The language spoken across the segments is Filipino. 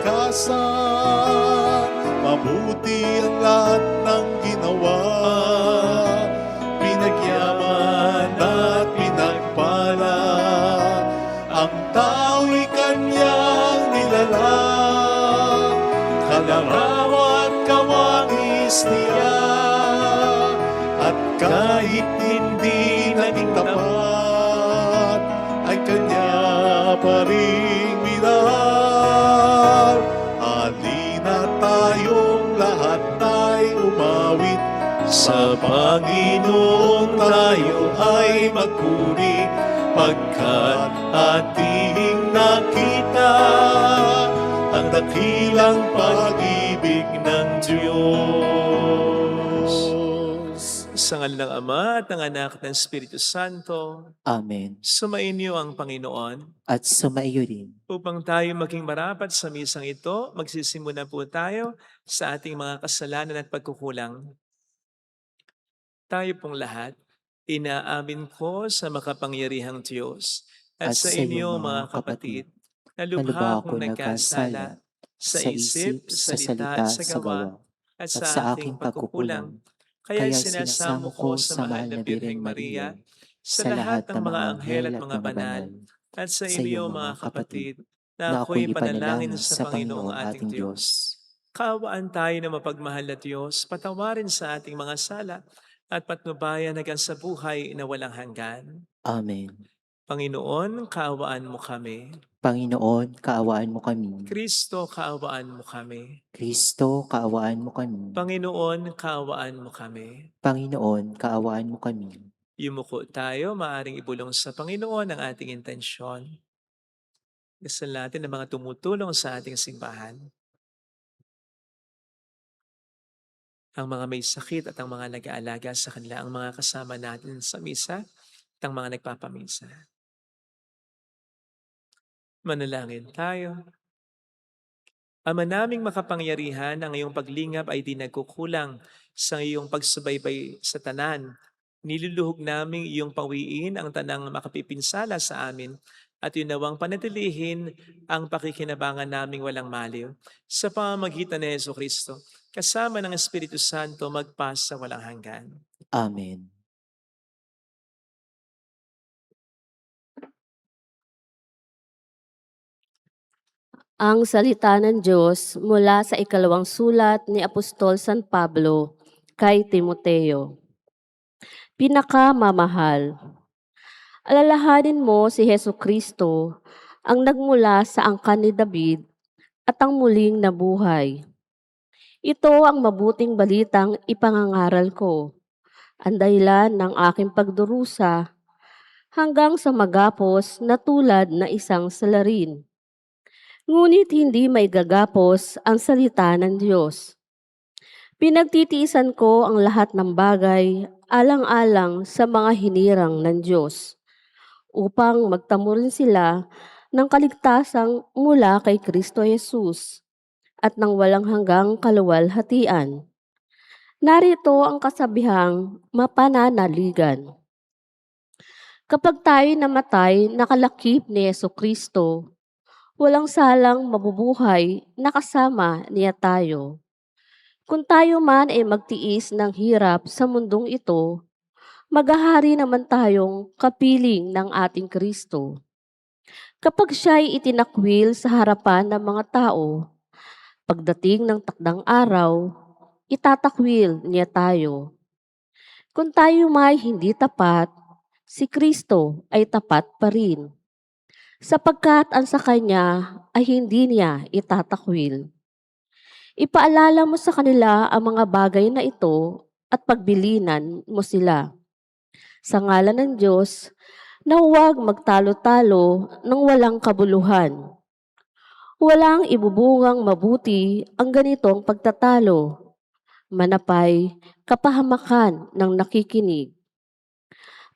kalikasan. Mabuti ang lahat ng ginawa, pinagyaman at pinagpala. Ang tao'y kanyang nilalang, kalarawan kawangis niya. At kahit hindi naging tapat, ay kanya pa ring minahal. Halina tayong lahat ay umawit, sa Panginoon tayo ay magpuri, pagkat ating nakita ang dakilang pag-ibig ng Diyos. Sa ngalan ng Ama at ng Anak at ng Espiritu Santo, Amen. sumainyo ang Panginoon. At sumaiyo rin. Upang tayo maging marapat sa misang ito, magsisimula po tayo sa ating mga kasalanan at pagkukulang. Tayo pong lahat, inaamin ko sa makapangyarihang Diyos at sa inyo mga kapatid, na lubha akong nagkasala sa isip, sa salita at sa gawa, at sa aking pagkukulang. Kaya sinasamo ko sa mahal na Birheng Maria, sa lahat ng mga anghel at mga banal, at sa inyo mga kapatid, na ako'y panalangin sa Panginoong ating Diyos. Kaawaan tayo na mapagmahal na Diyos, patawarin sa ating mga sala, at patnubayan hanggang sa buhay na walang hanggan. Amen. Panginoon, kaawaan mo kami. Panginoon, kaawaan mo kami. Kristo, kaawaan mo kami. Kristo, kaawaan mo kami. Panginoon, kaawaan mo kami. Panginoon, kaawaan mo kami. Yumuko tayo, maaring ibulong sa Panginoon ang ating intensyon. Dasal natin ang mga tumutulong sa ating simbahan. Ang mga may sakit at ang mga nag-aalaga sa kanila, ang mga kasama natin sa misa at ang mga nagpapamisa. Manalangin tayo. Ama naming makapangyarihan, ang iyong paglingap ay di nagkukulang sa iyong pagsubaybay sa tanan. Niluluhog naming iyong pawiin ang tanang makapipinsala sa amin at yunawang panatilihin ang pakikinabangan naming walang maliw. Sa pamamagitan ni Jesucristo, kasama ng Espiritu Santo, magpasa walang hanggan. Amen. Ang salita ng Diyos mula sa ikalawang sulat ni Apostol San Pablo kay Timoteo. Pinakamamahal, alalahanin mo si Jesucristo, ang nagmula sa angkan ni David at ang muling nabuhay. Ito ang mabuting balitang ipangangaral ko, ang dahilan ng aking pagdurusa hanggang sa magapos na tulad na isang salarin. Ngunit hindi may gagapos ang salita ng Diyos. Pinagtitiisan ko ang lahat ng bagay alang-alang sa mga hinirang ng Diyos, upang magtamo rin sila ng kaligtasang mula kay Kristo Jesus at ng walang hanggang kaluwalhatian. Narito ang kasabihang mapananaligan. Kapag tayo namatay, nakalakip ni Jesucristo, walang salang mabubuhay na kasama niya tayo. Kung tayo man ay magtiis ng hirap sa mundong ito, maghahari naman tayong kapiling ng ating Kristo. Kapag siya'y itinakwil sa harapan ng mga tao, pagdating ng takdang araw, itatakwil niya tayo. Kung tayo may hindi tapat, si Kristo ay tapat pa rin, sapagkat ang sa Kanya ay hindi niya itatakwil. Ipaalala mo sa kanila ang mga bagay na ito at pagbilinan mo sila. Sa ngalan ng Diyos, na huwag magtalo-talo ng walang kabuluhan. Walang ibubungang mabuti ang ganitong pagtatalo. Manapay, kapahamakan ng nakikinig.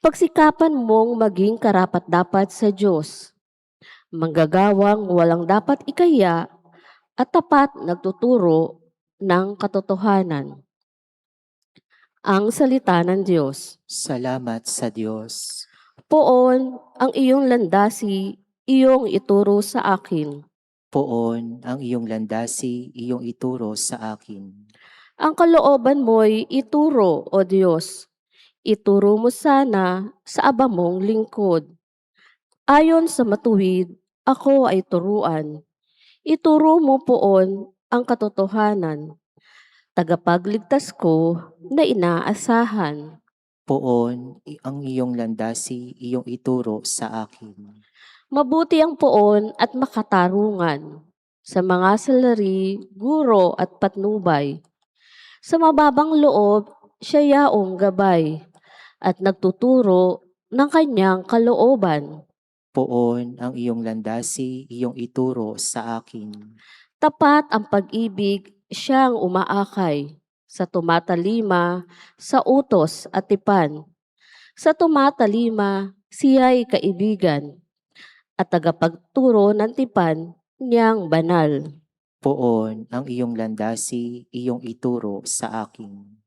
Pagsikapan mong maging karapat-dapat sa Diyos. Manggagawang walang dapat ikaya at tapat nagtuturo ng katotohanan. Ang salita ng Diyos. Salamat sa Diyos. Poon ang iyong landasi, iyong ituro sa akin. Poon ang iyong landasi, iyong ituro sa akin. Ang kalooban mo'y ituro, O Diyos. Ituro mo sana sa aba mong lingkod. Ayon sa matuwid, ako ay turuan. Ituro mo poon ang katotohanan. Tagapagligtas ko na inaasahan. Poon ang iyong landasi, iyong ituro sa akin. Mabuti ang poon at makatarungan sa mga salari, guro at patnubay. Sa mababang loob, siya yaong gabay at nagtuturo ng kanyang kalooban. Poon ang iyong landasi, iyong ituro sa akin. Tapat ang pag-ibig, siyang umaakay sa tumatalima, sa utos at tipan. Sa tumatalima, siya'y kaibigan at tagapagturo ng tipan niyang banal. Poon ang iyong landasi, iyong ituro sa akin.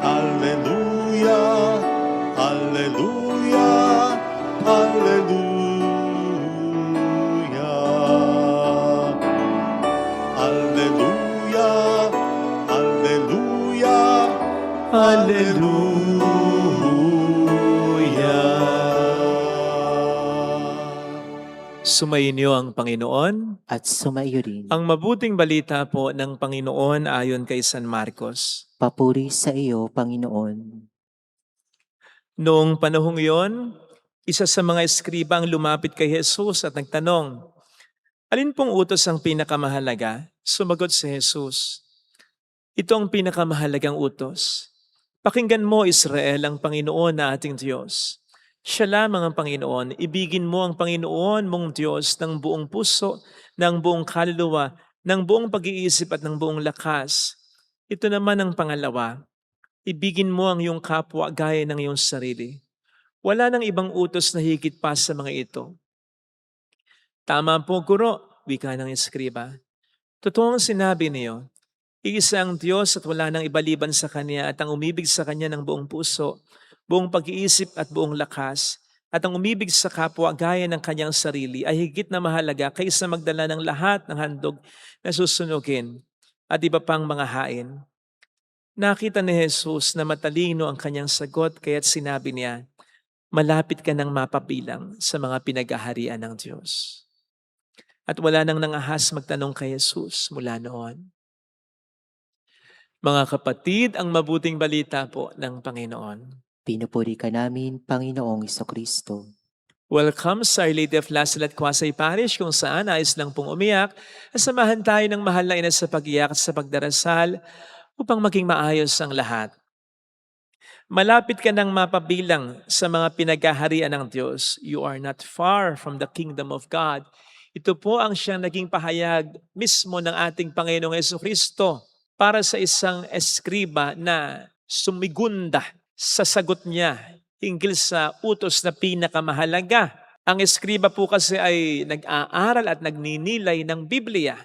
Alleluia, Alleluia, Alleluia. Alleluia, Alleluia, Alleluia. Sumainyo ang Panginoon. At sumaiyo rin. Ang mabuting balita po ng Panginoon ayon kay San Marcos. Papuri sa iyo, Panginoon. Noong panahong iyon, isa sa mga eskriba ang lumapit kay Jesus at nagtanong, "Alin pong utos ang pinakamahalaga?" Sumagot si Jesus, "Ito ang pinakamahalagang utos. Pakinggan mo, Israel, ang Panginoon na ating Diyos. Siya lamang ang Panginoon. Ibigin mo ang Panginoon mong Diyos ng buong puso, ng buong kaluluwa, ng buong pag-iisip at ng buong lakas. Ito naman ang pangalawa. Ibigin mo ang iyong kapwa gaya ng iyong sarili. Wala nang ibang utos na higit pa sa mga ito." Tama po, Guro, wika ng eskriba. Totoo ang sinabi niyo. Iisa ang Diyos at wala nang ibaliban sa Kanya at ang umibig sa Kanya ng buong puso, buong pag-iisip at buong lakas, at ang umibig sa kapwa gaya ng kanyang sarili ay higit na mahalaga kaysa magdala ng lahat ng handog na susunugin at iba pang mga hain. Nakita ni Jesus na matalino ang kanyang sagot kaya't sinabi niya, "Malapit ka nang mapabilang sa mga pinag-aharian ng Diyos." At wala nang nangahas magtanong kay Jesus mula noon. Mga kapatid, ang mabuting balita po ng Panginoon. Pinupuri ka namin, Panginoong Jesucristo. Welcome sa Our Lady of Lasalle at Quasay Parish kung saan nais lang pong umiyak. Samahan tayo ng mahal na ina sa pag-iyak at sa pagdarasal upang maging maayos ang lahat. Malapit ka nang mapabilang sa mga pinag-aharian ng Diyos. You are not far from the kingdom of God. Ito po ang siyang naging pahayag mismo ng ating Panginoong Jesucristo para sa isang eskriba na sumigunda sa sagot niya hinggil sa utos na pinakamahalaga. Ang eskriba po kasi ay nag-aaral at nagninilay ng Biblia.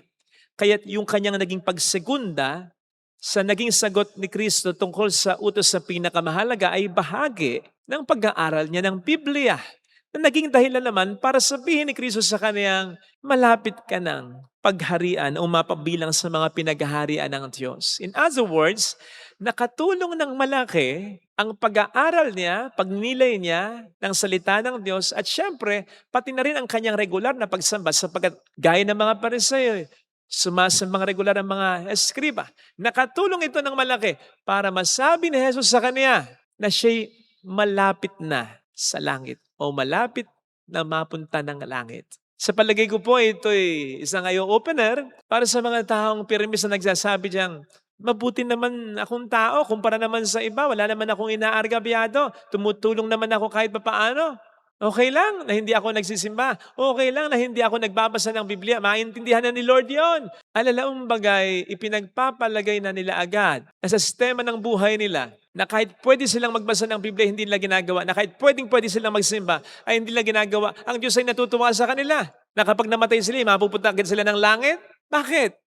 Kaya't yung kanyang naging pagsegunda sa naging sagot ni Kristo tungkol sa utos na pinakamahalaga ay bahagi ng pag-aaral niya ng Biblia. Na naging dahilan naman para sabihin ni Kristo sa kaniyang, malapit ka ng pagharian o mapabilang sa mga pinaghaharian ng Diyos. In other words, nakatulong ng malaki ang pag-aaral niya, pagnilay niya ng salita ng Diyos at syempre, pati na rin ang kanyang regular na pagsamba sapagkat gaya ng mga Pariseo, sumasambang regular ang mga eskriba. Nakatulong ito ng malaki para masabi ni Jesus sa kanya na siya'y malapit na sa langit o malapit na mapunta ng langit. Sa palagay ko po, ito ay isang eye-opener para sa mga taong pirimis na nagsasabi diyang, mabuti naman akong tao, kumpara naman sa iba, wala naman akong inaargabyado, tumutulong naman ako kahit papaano. Okay lang na hindi ako nagsisimba. Okay lang na hindi ako nagbabasa ng Biblia. Maintindihan na ni Lord yon. Alalaong bagay, ipinagpapalagay na nila agad na sa sistema ng buhay nila na kahit pwede silang magbasa ng Biblia, hindi nila ginagawa. Na kahit pwede silang magsimba, ay hindi nila ginagawa. Ang Diyos ay natutuwa sa kanila. Na kapag namatay sila, mapupunta agad sila ng langit. Bakit?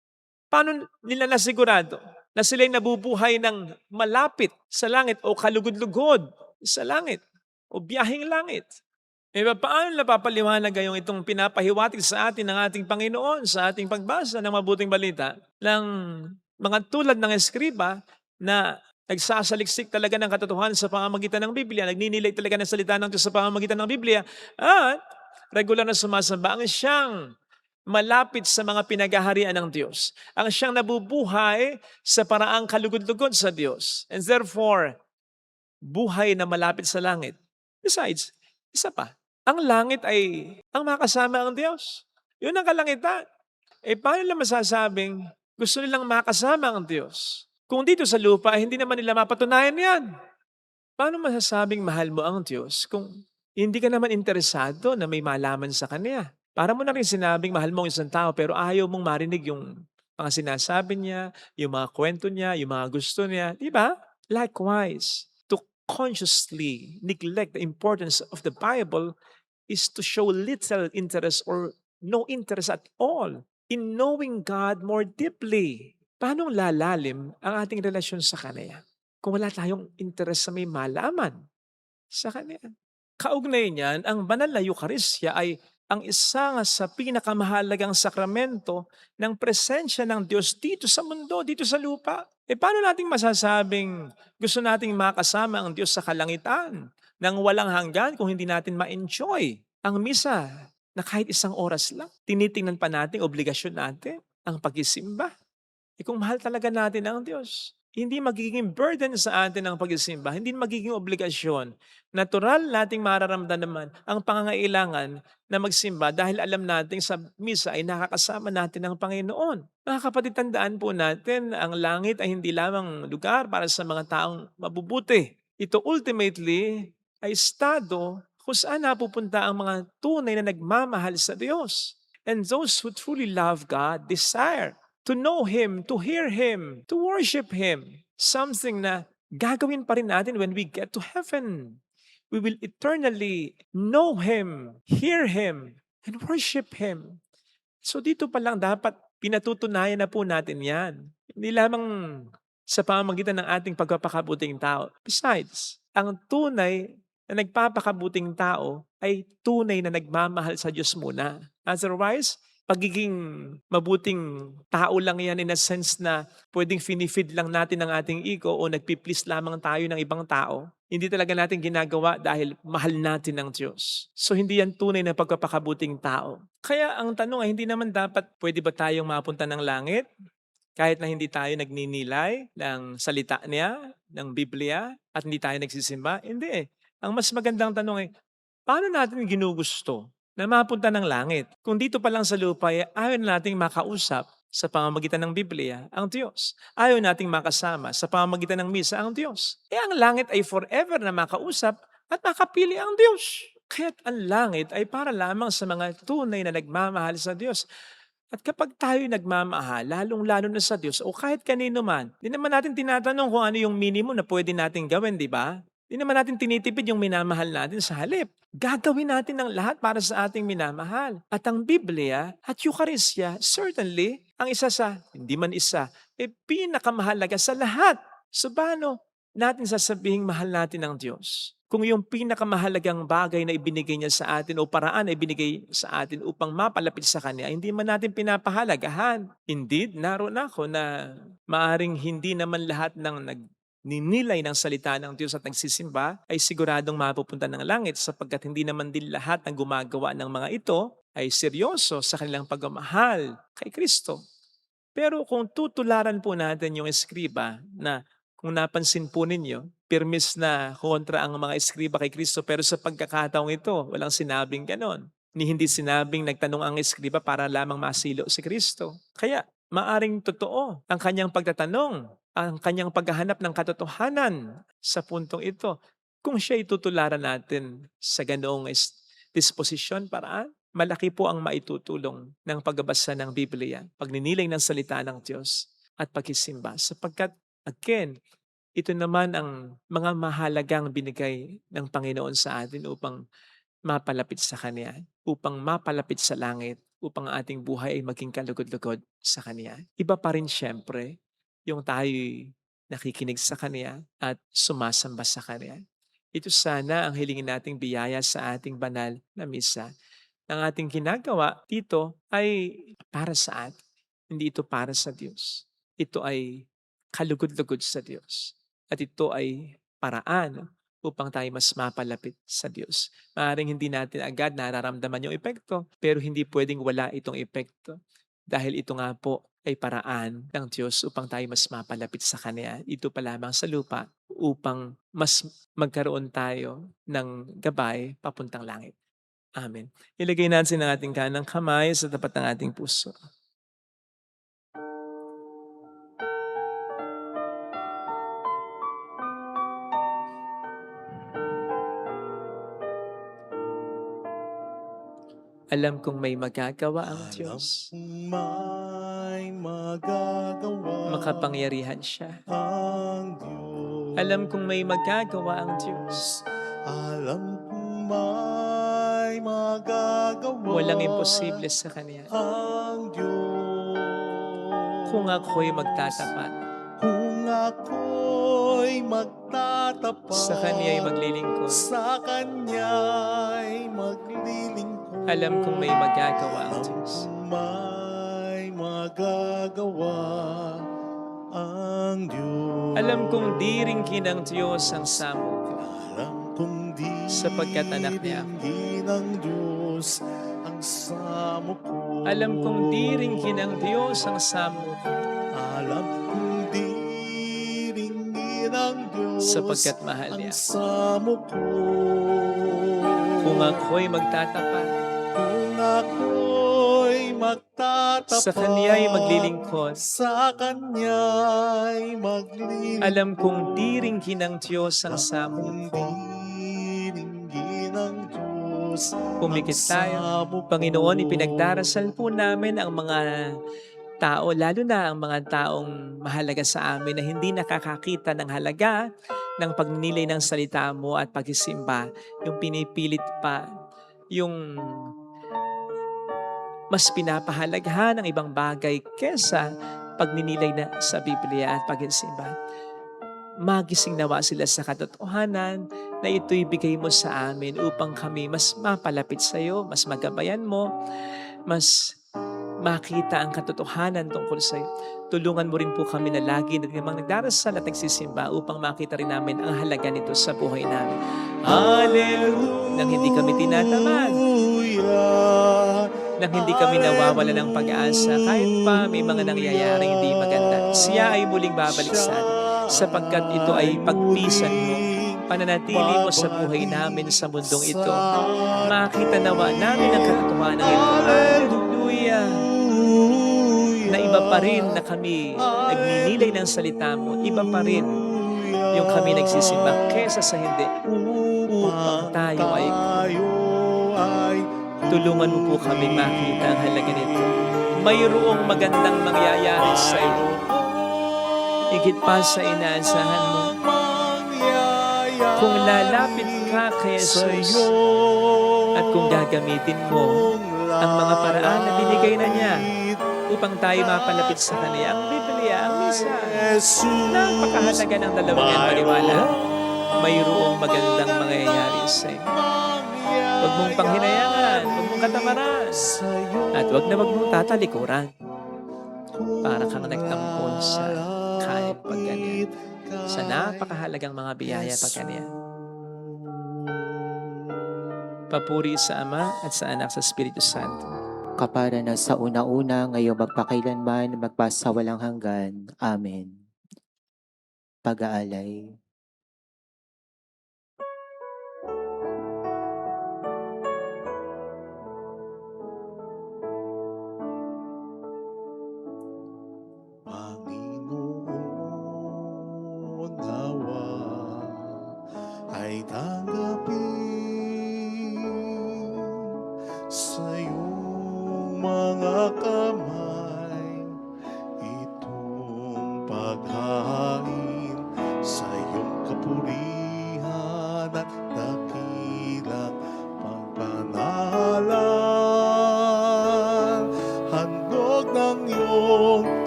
Paano nila nasigurado na sila'y nabubuhay ng malapit sa langit o kalugod-lugod sa langit o biyaheng langit? Paano napapaliwanag ngayong itong pinapahiwatig sa atin ng ating Panginoon sa ating pagbasa ng mabuting balita ng mga tulad ng eskriba na nagsasaliksik talaga ng katotohanan sa pamamagitan ng Biblia, nagninilay talaga ng salita ng Diyos sa pamamagitan ng Biblia, at regular na sumasamba ang siyang malapit sa mga pinagaharian ng Diyos. Ang siyang nabubuhay sa paraang kalugod-lugod sa Diyos. And therefore, buhay na malapit sa langit. Besides, isa pa, ang langit ay ang makasama ang Diyos. Yun ang kalangitan. Paano nila masasabing gusto nilang makasama ang Diyos? Kung dito sa lupa, hindi naman nila mapatunayan yan. Paano masasabing mahal mo ang Diyos kung hindi ka naman interesado na may malaman sa Kanya? Para mo na rin sinabing mahal mo ang isang tao pero ayaw mong marinig yung mga sinasabi niya, yung mga kwento niya, yung mga gusto niya. Di ba? Likewise, to consciously neglect the importance of the Bible is to show little interest or no interest at all in knowing God more deeply. Paano lalalim ang ating relasyon sa Kanya kung wala tayong interest sa may malaman sa Kanya? Kaugnay niyan, ang banal na Eucharistia ay ang isa nga sa pinakamahalagang sakramento ng presensya ng Diyos dito sa mundo, dito sa lupa. Paano nating masasabing gusto nating makasama ang Diyos sa kalangitan nang walang hanggan kung hindi natin ma-enjoy ang misa na kahit isang oras lang? Tinitingnan pa natin, obligasyon natin, ang pagsisimba. Kung mahal talaga natin ang Diyos, hindi magiging burden sa atin ang pagsisimba, hindi magiging obligasyon. Natural nating mararamdaman naman ang pangangailangan na magsimba dahil alam natin sa misa ay nakakasama natin ang Panginoon. Mga kapatid, tandaan po natin, ang langit ay hindi lamang lugar para sa mga taong mabubuti. Ito ultimately ay estado kung saan napupunta ang mga tunay na nagmamahal sa Diyos. And those who truly love God desire to know Him, to hear Him, to worship Him. Something na gagawin pa rin natin when we get to heaven. We will eternally know Him, hear Him, and worship Him. So dito pa lang dapat pinatutunayan na po natin yan. Hindi lamang sa pamamagitan ng ating pagpapakabuting tao. Besides, ang tunay na nagpapakabuting tao ay tunay na nagmamahal sa Diyos muna. Otherwise, pagiging mabuting tao lang yan in a sense na pwedeng finifeed lang natin ang ating ego o nagpiplease lamang tayo ng ibang tao. Hindi talaga natin ginagawa dahil mahal natin ang Diyos. So hindi yan tunay na pagpapakabuting tao. Kaya ang tanong ay hindi naman dapat pwede ba tayong mapunta ng langit kahit na hindi tayo nagninilay ng salita niya, ng Biblia, at hindi tayo nagsisimba? Hindi. Ang mas magandang tanong ay, paano natin ginugusto na mapunta ng langit kung dito pa lang sa lupa ay ayaw nating makausap sa pamamagitan ng Biblia ang Diyos? Ayaw nating makasama sa pamamagitan ng misa ang Diyos. Ang langit ay forever na makausap at makapili ang Diyos. Kaya't ang langit ay para lamang sa mga tunay na nagmamahal sa Diyos. At kapag tayo nagmamahal, lalong-lalo na sa Diyos o kahit kanino man, di naman natin tinatanong kung ano yung minimum na pwede natin gawin, di ba? Di naman natin tinitipid yung minamahal natin sa halip. Gagawin natin ang lahat para sa ating minamahal. At ang Biblia at Eucharistia, certainly, ang isa sa, hindi man isa, pinakamahalaga sa lahat. So paano natin sasabihing mahal natin ang Diyos kung yung pinakamahalagang bagay na ibinigay niya sa atin o paraan na ibinigay sa atin upang mapalapit sa Kanya, hindi man natin pinapahalagahan? Indeed, naroon ako na maaring hindi naman lahat ng ninilay ng salita ng Diyos at nagsisimba ay siguradong mapupunta ng langit sapagkat hindi naman din lahat ng gumagawa ng mga ito ay seryoso sa kanilang pagmamahal kay Kristo. Pero kung tutularan po natin yung eskriba na kung napansin po ninyo, pirmis na kontra ang mga eskriba kay Kristo pero sa pagkakataong ito, walang sinabing ganon. Ni hindi sinabing nagtanong ang eskriba para lamang masilo si Kristo. Kaya maaring totoo ang kanyang pagtatanong, ang kanyang paghahanap ng katotohanan sa puntong ito. Kung siya itutularan natin sa ganoong disposisyon, paraan, malaki po ang maitutulong ng pagbabasa ng Biblia, pagninilay ng salita ng Diyos at pagsisimba. Sapagkat, again, ito naman ang mga mahalagang binigay ng Panginoon sa atin upang mapalapit sa Kanya, upang mapalapit sa langit, upang ang ating buhay ay maging kalugod-lugod sa Kanya. Iba pa rin siyempre yung tayo'y nakikinig sa Kanya at sumasamba sa Kanya. Ito sana ang hilingin nating biyaya sa ating banal na misa. Ang ating ginagawa dito ay para sa atin. Hindi ito para sa Diyos. Ito ay kalugod-lugod sa Diyos. At ito ay paraan upang tayo mas mapalapit sa Diyos. Maaaring hindi natin agad nararamdaman yung epekto, pero hindi pwedeng wala itong epekto. Dahil ito nga po ay paraan ng Diyos upang tayo mas mapalapit sa Kanya. Ito pa lamang sa lupa upang mas magkaroon tayo ng gabay papuntang langit. Amen. Ilagay natin ang ating kanang kamay sa tapat ng ating puso. Alam kong may magagawa ang Alam Diyos. kong may magagawa Makapangyarihan siya. ang Diyos. Alam kong may magagawa ang Diyos. Alam kong may magagawa Walang imposible sa Kanya. ang Diyos. Kung ako'y magtatapat, Kung ako'y magtatapat sa Kanya'y maglilingkod. sa Kanya'y maglilingkod. Alam kong may magagawa ang Alam Diyos. kong may magagawa ang Diyos. Alam kong diringkin ng Diyos ang samo ko. Alam kong Sapagkat anak niya ako. diringkin ng Diyos ang samo ko. Alam kong diringkin ng Diyos ang samo ko. Alam kong diringkin ng Diyos Sapagkat mahal ang niya. samo ko. Kung ako'y magtatapat, Kung ako'y magtatapat sa Kanya'y maglilingkod. sa Kanya'y maglilingkod. Alam kong diringkin ng Diyos ang samo Kung ko. diringgin ng Diyos Pumikit ang tayo. samo ko. Panginoon, ipinagdarasal po namin ang mga tao, lalo na ang mga taong mahalaga sa amin na hindi nakakakita ng halaga ng pagninilay ng salita mo at pagsisimba. Yung pinipilit pa, yung mas pinapahalagahan ang ibang bagay kesa pagninilay na sa Biblia at pagsisimba. Magising nawa sila sa katotohanan na ito'y bigay mo sa amin upang kami mas mapalapit sa iyo, mas magabayan mo, mas makita ang katotohanan tungkol sa iyo. Tulungan mo rin po kami na lagi namang nagdarasal at nagsisimba upang makita rin namin ang halaga nito sa buhay namin. Hallelujah! Nang hindi kami tinatamad, nang hindi kami nawawala ng pag-asa, kahit pa may mga nangyayaring hindi maganda. Siya ay muling babalik sa atin, sapagkat ito ay pagpisan mo, pananatili mo sa buhay namin sa mundong ito. Makita nawa namin ang katotohanan ito. Hallelujah! Na iba pa rin na kami nagninilay ng salita mo, iba pa rin yung kami nagsisimba kesa sa hindi, upang tayo ay tulungan mo po kami makita ang halaga nito. Mayroong magandang mangyayari sa iyo. Higit pa sa inaasahan mo. Kung lalapit ka kay Jesus at kung gagamitin mo ang mga paraan na binigay na niya upang tayo mapalapit sa Kanya, ang Biblia, ang misa, napakahalaga ng dalawang yan maniwala. Mayroong magandang mangyayari sa iyo. Huwag mong panghinayangan, huwag mong katamaran, at huwag mong tatalikuran para kang nagtampon sa kahit pagganyan. Sa napakahalagang mga biyaya pagganyan. Papuri sa Ama at sa Anak sa Espiritu Santo. Kapara na sa una-una, ngayong magpakailanman, magpasawalang hanggan. Amen. Pag-aalay. Panginoon, nawa ay tanggapin sa iyong mga kamay itong paghahain sa iyong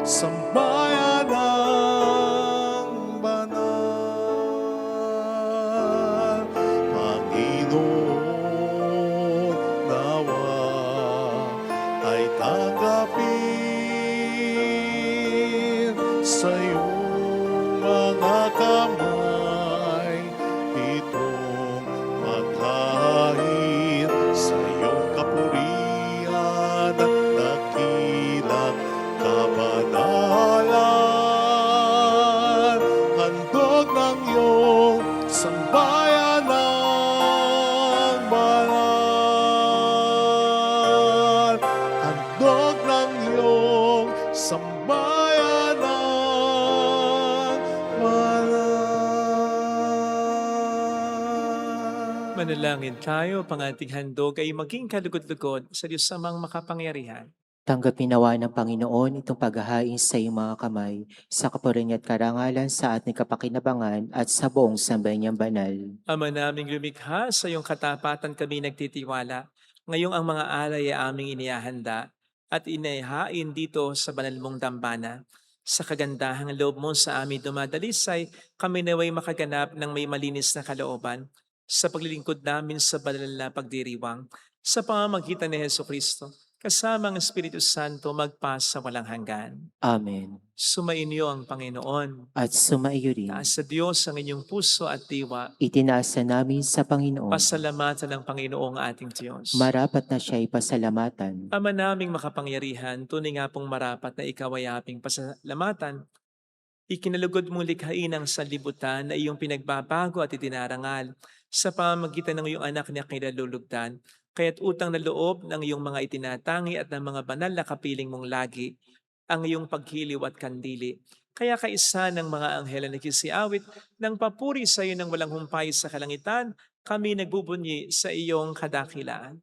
sambayan ng banal. Panginoon, nawa ay tanggapin sa iyong mga kamay itong paghain sa iyong kapurihan at dakilang kabanalan. Handog ng iyong sambayan ng banal. Handog ng iyong sambayan ng banal. Manalangin tayo, pang ating handog ay maging kalugod-lugod sa Diyos amang makapangyarihan. Tanggapin nawa ng Panginoon itong paghahain sa iyong mga kamay, sa kapurihan at karangalan sa ating kapakinabangan at sa buong sambayan niyang banal. Ama naming lumikha, sa iyong katapatan kami nagtitiwala. Ngayong ang mga alay ay aming inihahanda at inihain dito sa banal mong dambana. Sa kagandahang loob mo sa amin dumadalisay, kami naway makaganap ng may malinis na kalooban sa paglilingkod namin sa banal na pagdiriwang sa pamamagitan ni Heso Kristo. Kasama ang Espiritu Santo magpasa walang hanggan. Amen. Sumainyo ang Panginoon. At sumaiyo rin. Taas sa Diyos ang inyong puso at diwa. Itinaasa namin sa Panginoon. Pasalamatan ng Panginoong ating Diyos. Marapat na siya'y pasalamatan. Ama naming makapangyarihan, tunay nga pong marapat na ikaw ay aming pasalamatan. Ikinalugod mong likhain ang sanlibutan na iyong pinagbabago at itinarangal sa pamamagitan ng iyong anak na kinalulugdan. Kaya't utang na loob ng iyong mga itinatangi at ng mga banal na kapiling mong lagi ang iyong paghiliw at kandili. Kaya kaisa ng mga anghel na nagsisiawit ng papuri sa iyo ng walang humpay sa kalangitan, kami nagbubunyi sa iyong kadakilaan.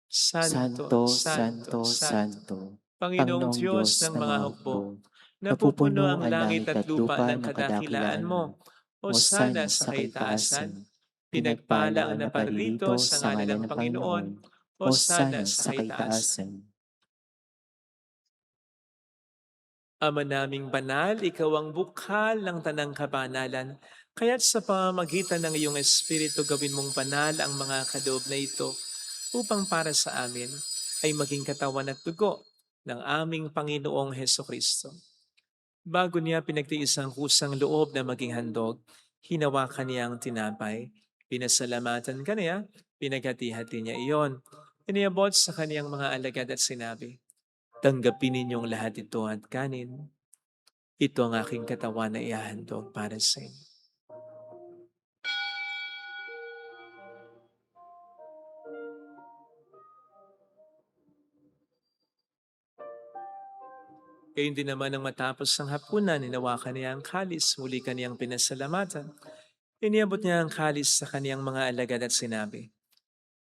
Santo, Santo, Santo, Panginoong Diyos ng mga hukbo, napupuno ang langit at lupa ng kadakilaan mo. O sana sa kaitaasan, pinagpala ang naparirito sa ngalan ng Panginoon. O sana sa kaitaasan. Ama naming banal, ikaw ang bukal ng tanang kabanalan. Kaya't sa pamamagitan ng iyong Espiritu gawin mong banal ang mga kaloob na ito upang para sa amin ay maging katawan at dugo ng aming Panginoong Heso Kristo. Bago niya pinagtiis ang kusang loob na maging handog, hinawakan niya ang tinapay, pinasalamatan kaniya, pinaghati-hati niya iyon. Iniabot sa kaniyang mga alagad at sinabi, "Tanggapin ninyong lahat ito at kanin. Ito ang aking katawan na ihahandog para sa inyo." Gayun din naman ang matapos ng hapunan, hinawakan niya ang kalis, muli kaniyang pinasalamatan. Iniabot niya ang kalis sa kaniyang mga alagad at sinabi,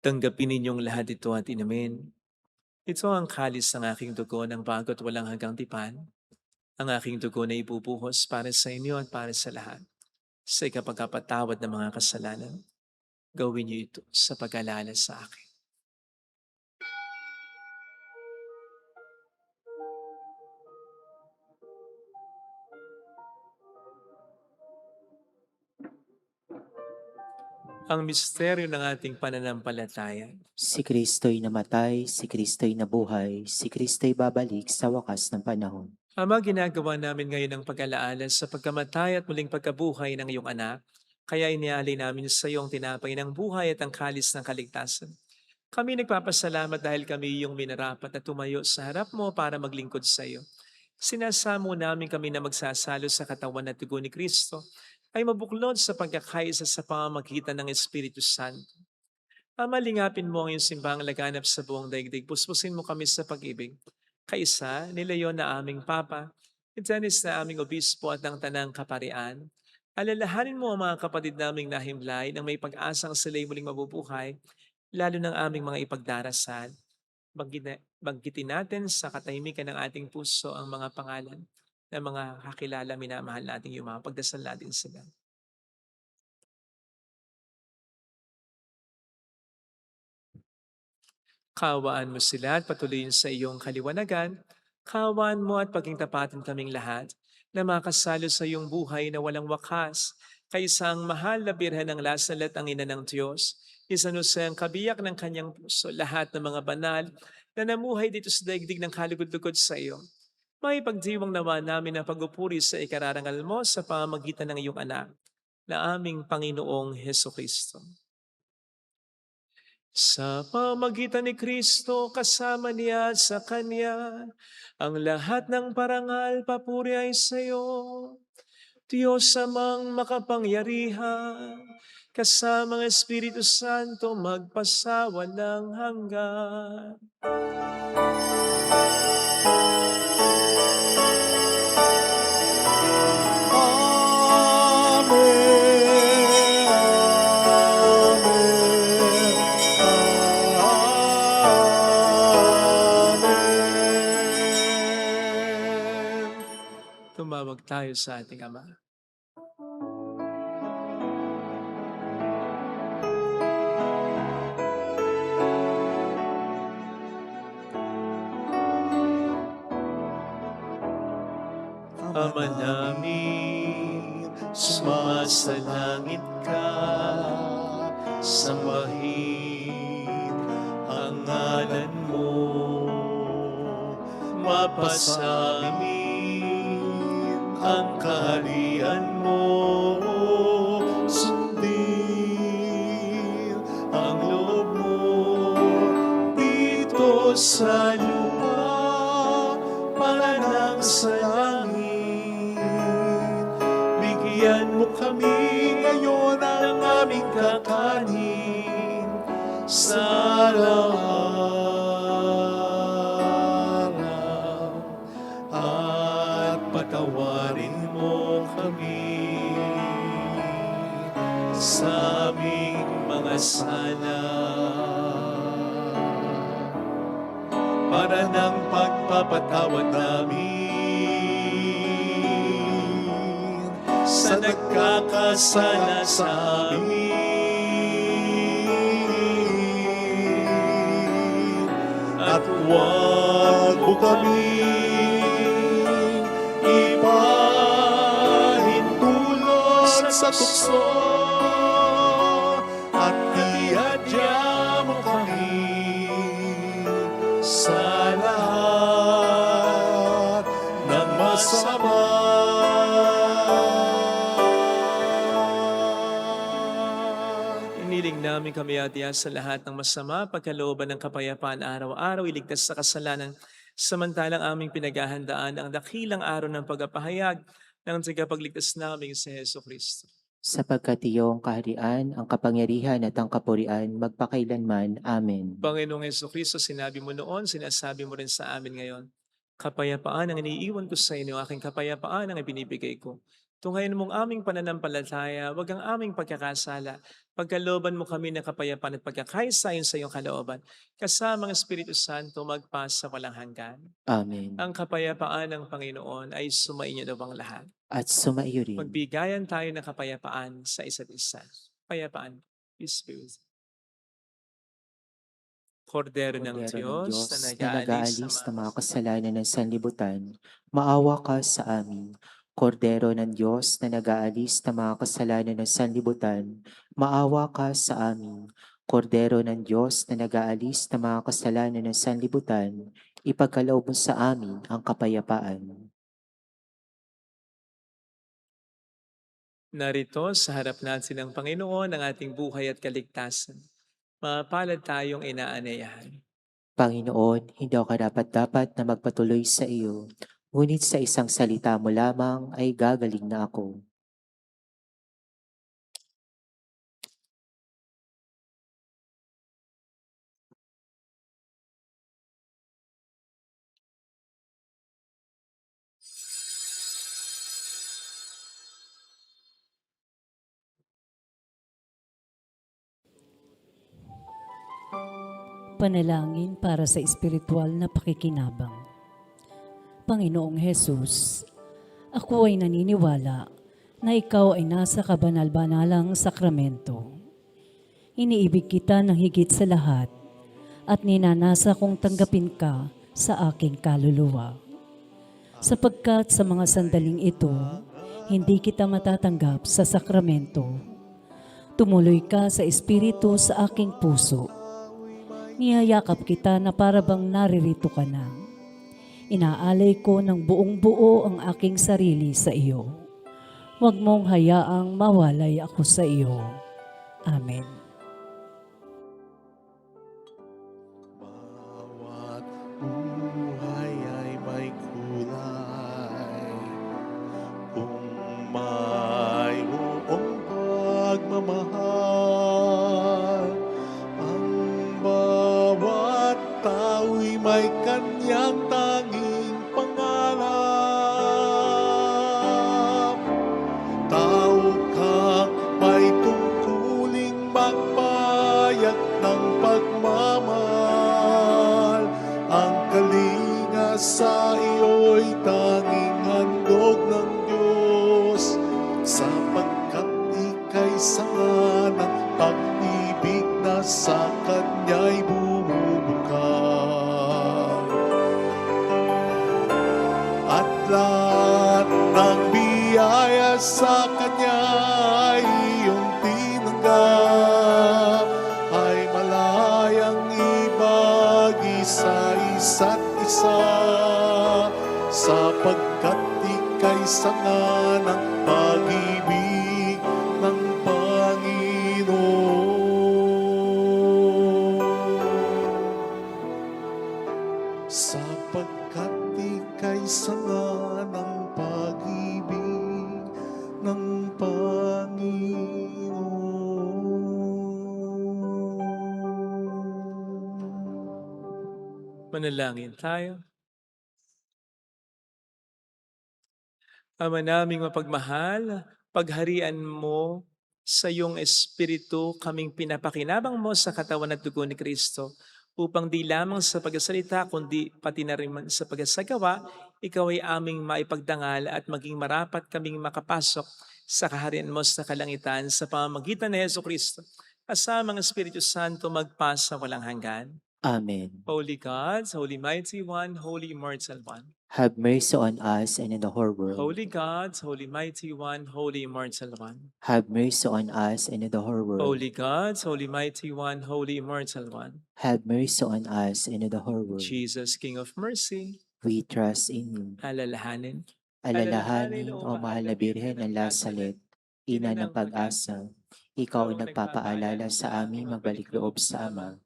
"Tanggapin ninyong lahat ito at inumin. Ito ang kalis ng aking dugo ng bago't walang hanggang tipan. Ang aking dugo na ibubuhos para sa inyo at para sa lahat. Sa ikapagkapatawad ng mga kasalanan, gawin niyo ito sa pag-alala sa akin." Ang misteryo ng ating pananampalataya. Si Kristo'y namatay, si Kristo'y nabuhay, si Kristo'y babalik sa wakas ng panahon. Ama, ginagawa namin ngayon ang pag-alaala sa pagkamatay at muling pagkabuhay ng iyong anak. Kaya inialay namin sa iyong tinapay ng buhay at ang kalis ng kaligtasan. Kami nagpapasalamat dahil kami iyong minarapat na tumayo sa harap mo para maglingkod sa iyo. Sinasamo namin kami na magsasalo sa katawan at dugo ni Kristo ay mabuklod sa pagkakaisa sa pamamagitan ng Espiritu Santo. Ama, lingapin mo ang iyong simbahang laganap sa buong daigdig. Puspusin mo kami sa pag-ibig. Kaisa, ni Leon na aming Papa, ni Dennis na aming Obispo at ng Tanang Kaparian. Alalahanin mo ang mga kapatid naming nahimlay nang may pag-asang sila'y muling mabubuhay, lalo ng aming mga ipagdarasal. Banggitin natin sa katahimikan ng ating puso ang mga pangalan ng mga kakilala, minamahal natin yung mga pagdasal natin sila. Kaawaan mo sila at patuloyin sa iyong kaliwanagan. Kawan mo at paging tapatin kaming lahat na makasalo sa iyong buhay na walang wakas, kaysa ang mahal na birhen ng lasalat ang ina ng Diyos, isanusay ang kabiyak ng kanyang puso, lahat ng mga banal na namuhay dito sa daigdig ng kalugod-lugod sa iyo. May pagdiwang nawa namin ang pagupuri sa ikararangal mo sa pamamagitan ng iyong anak, na aming Panginoong Heso Kristo. Sa pamagitan ni Kristo, kasama niya at sa Kanya, ang lahat ng parangal papuri ay sa iyo. Diyos amang makapangyarihan, kasama ng Espiritu Santo, magpasawalang hanggan. Tumawag tayo sa ating Ama. Ama namin, sumasalangit ka, sambahin ang ngalan mo, mapasamin ang kaharian mo, sundin ang loob mo dito sa lupa para nang sa langit. Bigyan mo kami ngayon ng aming kakanin sa araw-araw, at patawarin mo kami sa aming mga sala, para ng pagpapatawad namin sa nagkakasala sa amin. At huwag mo kami ipahintulot sa tukso, at iadya mo kami sa lahat ng masama. Iniling namin kami atiya sa lahat ng masama, pagkalooban ng kapayapaan araw-araw, iligtas sa kasalanan, samantalang aming pinaghahandaan ang dakilang araw ng pagpapahayag ng tagapagligtas naming si Heso Kristo. Sapagkat iyong kaharian, ang kapangyarihan at ang kapurian, magpakailanman. Amen. Panginoong Heso Kristo, sinabi mo noon, sinasabi mo rin sa amin ngayon, kapayapaan ang iniiwan ko sa inyo, aking kapayapaan ang ibinibigay ko. Tunghayin mong aming pananampalataya, wag ang aming pagkakasala. Pagkalooban mo kami ng kapayapaan at pagkakaisayon sa iyong kalooban, kasama ang Espiritu Santo, magpasa walang hanggan. Amen. Ang kapayapaan ng Panginoon ay sumainyo daw ang lahat. At sumaiyo rin. Magbigayan tayo ng kapayapaan sa isa't isa. Kapayapaan, peace be with you. Kordero ng Kordero Diyos na na nag-aalis nag-aalis sa ng mga kasalanan ng sanlibutan, maawa ka sa amin. Kordero ng Diyos na nag-aalis ng mga kasalanan ng sanlibutan, maawa ka sa amin. Kordero ng Diyos na nag-aalis ng mga kasalanan ng sanlibutan, ipagkaloob mo sa amin ang kapayapaan. Narito sa harap natin ng Panginoon ang ating buhay at kaligtasan. Mapalad tayong inaanayahan. Panginoon, hindi ako karapat-dapat na magpatuloy sa iyo, ngunit sa isang salita mo lamang ay gagaling na ako. Panalangin para sa espiritual na pakikinabang. Panginoong Hesus, ako ay naniniwala na ikaw ay nasa kabanal-banalang sakramento. Iniibig kita ng higit sa lahat at ninanasa kong tanggapin ka sa aking kaluluwa. sapagkat sa mga sandaling ito, hindi kita matatanggap sa sakramento. Tumuloy ka sa Espiritu sa aking puso. Niyayakap kita na parabang naririto ka na. Inaalay ko ng buong buo ang aking sarili sa iyo. Huwag mong hayaang mawalay ako sa iyo. Amen. Bawat buhay ay may kulay. Kung mayroong pagmamahal, ang bawat tao'y may kanyang tanging pangarap. Tao kang may tungkuling magpayag ng pagmamahal. Ang kalinga sa iyo'y tanging handog ng Diyos, sapagkat ika'y sanga ng pag-ibig na sa Kanya'y bumubukal. At lahat ng biyaya sa Kanya'y iyong tinanggap, ay malayang ibagi sa isa't isa, sapagkat ika'y sanga ng pag-ibig ng Panginoon. Sapagkat ika'y sanga ng pag-ibig ng Panginoon. Manalangin tayo. Ama naming mapagmahal, pagharian mo sa iyong Espiritu kaming pinapakinabang mo sa katawan at dugo ni Kristo, upang di lamang sa pagsasalita kundi pati na rin sa pagsagawa, ikaw ay aming maipagdangal at maging marapat kaming makapasok sa kaharian mo sa kalangitan sa pamamagitan ni Jesucristo. Kasamang Espiritu Santo magpasa walang hanggan. Amen. Holy God, Holy Mighty One, Holy Immortal One. Have mercy on us and in the whole world. Holy God, Holy Mighty One, Holy Immortal One. Have mercy on us and in the whole world. Holy God, Holy Mighty One, Holy Immortal One. Have mercy on us and in the whole world. Jesus, King of Mercy, We trust in you. alalahanin. Alalahanin, O mahal na Birhen ng Lasalet, ina ng pag-asa, ikaw ang nagpapaalala sa aming magbalik loob sa Ama.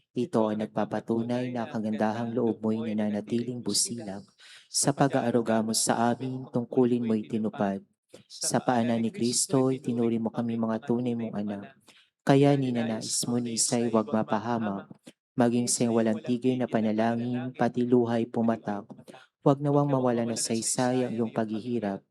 Ito ang nagpapatunay na kagandahang loob mo'y nananatiling busilak. Sa pag-aaruga mo sa amin, tungkulin mo'y tinupad. Sa paanan ni Kristo, tinuri mo kami mga tunay mong anak. Kaya ninanais mo ni Isay wag mapahamak, maging sa walang tigil na panalangin, pati luhay pumatak. Huwag nawang mawala na saysay ang iyong paghihirap.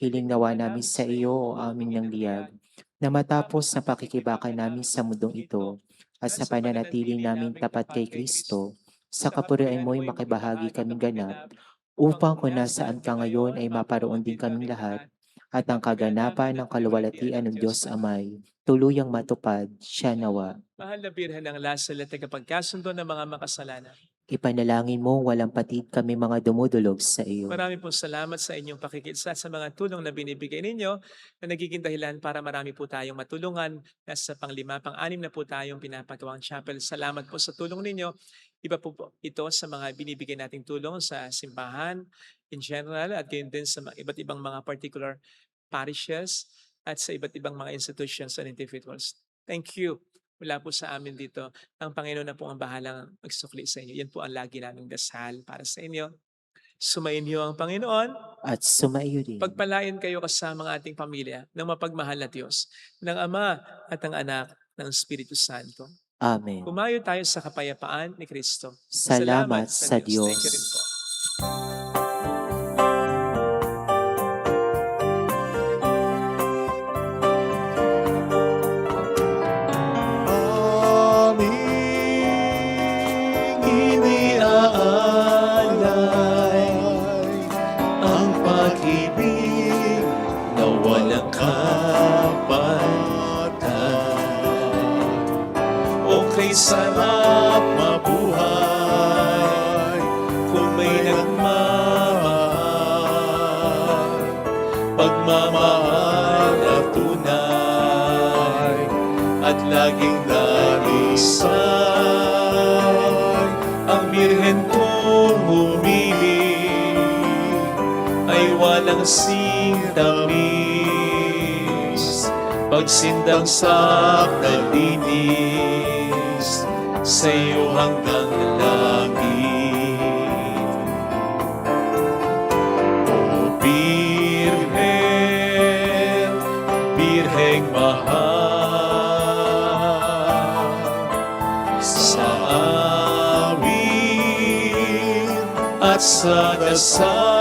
Hiling nawa namin sa iyo o aming ng liyag, na matapos na pakikibaka namin sa mundong ito, at sa pananatiling namin tapat kay Kristo, sa kapurian mo'y makibahagi kaming ganap, upang kung nasaan ka ngayon ay maparoon din kaming lahat, at ang kaganapan ng kaluwalhatian ng Diyos Amay, tuluyang matupad, siya nawa. Mahal na Birhen ng Lasalet, tagapagkasundo ng mga makasalanan. Ipanalangin mo walang patid kami mga dumudulog sa iyo. Marami pong salamat sa inyong pakikisa sa mga tulong na binibigay ninyo na nagiging dahilan para marami po tayong matulungan. Nasa pang-5, pang-6 na po tayong pinapagawang chapel. Salamat po sa tulong ninyo. Iba po ito sa mga binibigay nating tulong sa simbahan in general at gayon din sa iba't ibang mga particular parishes at sa iba't ibang mga institutions and individuals. Thank you. Wala po sa amin dito. Ang Panginoon na po ang bahalang magsukli sa inyo. Yan po ang lagi naming dasal para sa inyo. Sumayin niyo ang Panginoon. At sumaiyo din. Pagpalain kayo kasama ang ating pamilya ng mapagmahal na Diyos, ng Ama at ng Anak ng Espiritu Santo. Amen. Pumayo tayo sa kapayapaan ni Kristo. Salamat sa Diyos. Thank you rin po. Aming iniaalay ang pag-ibig na walang kapantay. Okay, Sarap mabuhay kung may nagmamahal. pagmamahal na tunay at laging narisay. Ang Birhen kong humiling ay walang sintamis, pagsindang sa kalinis sa iyo hanggang langit. O Birhen, Birheng mahal, sa awit at sa dasal